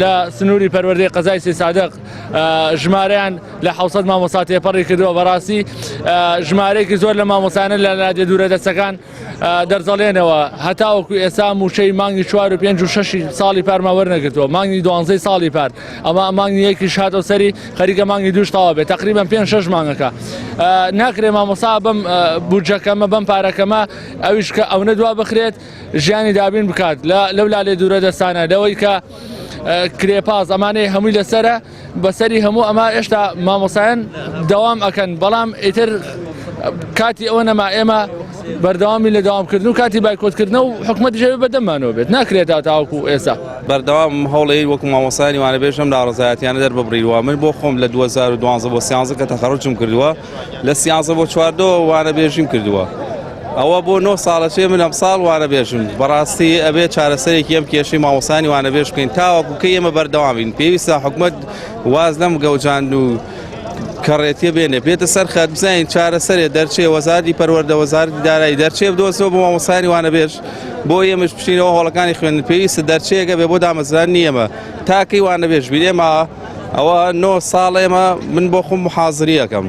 لە سنووری پەروەردەی قەزای سێ سادق ژمارەیان لە 700 مامۆستا تێپەڕی کردووە بەڕاستی ژمارەیەکی زۆر لە مامۆسانە لە لادێ دوورە دەستەکان دەرزەڵێنەوە هەتاوەکو ئێستا موشەی مانگی 4 و 5 و 6 ساڵی پارمان وەرنەگرتووە مانگی 12 ساڵی پار ئەمە مانگی یەکی هاتەوە سەری خەریکە مانگی دووش تەواو بێت تقریبا 5-6 مانگەکە ناکرێ مامۆستا بەم بودجەکەمە بەم پارەکەمە ئەویش کە ئەو نەدوا بخرێت ژیانی دابین بکات لەو لالێ دوورە دەستانە لەوەی کە کرێپاز ئەمانەی هەمووی لەسرە بەسەری هەموو ئەمە هێشتا مامۆسایان دەوام ئەکەن بەڵام ئیتر کاتی ئەوە نەما ئێمە بەردەوامی لە داوامکردن و کاتی بایکۆتکردنەوە و حکومەتیژەوێ بەدەممانەوە بێت ناکرێتە تاوەکو ئێستا بەردەوام هەوڵی وەکو مامۆسانی وانە بێژم لە ڕزایەتیانە دەرببڕیوە من بۆ خۆم لە 2012 بۆ 13 کە تەخەڕوجم کردووە لە 13 بۆ 14 وانە بێژیم کردووە ئەوە بۆ 9 ساڵەچێ من ئەم ساڵ وانە بێژم بەڕاستی ئەبێ چارەسەرێکی ئەم کێشەی مامۆسانی وانە بێژ بکەین تاوەکو کە ئێمە بەردەوامین پێویستە حکومەت واز لەم گەوجاند و کەڕێتیە بێنێ بێتە سەر خەت بزانین چارەسەرێ دەرچێ وەزارتی پەروەردە وەزارتی دارایی دەرچێ بدۆزەوە بۆ مامۆسانی وانە بێژ بۆ ئێمەش بشینەوە هەوڵەکانی خوێندن پێویستە دەرچەیەکە بێ بۆ دامەزرانی ئێمە تاکەی وانە بێژ بینێمە ئەوە 9 ساڵ ئێمە من بۆ خۆم محازری ئەەکەم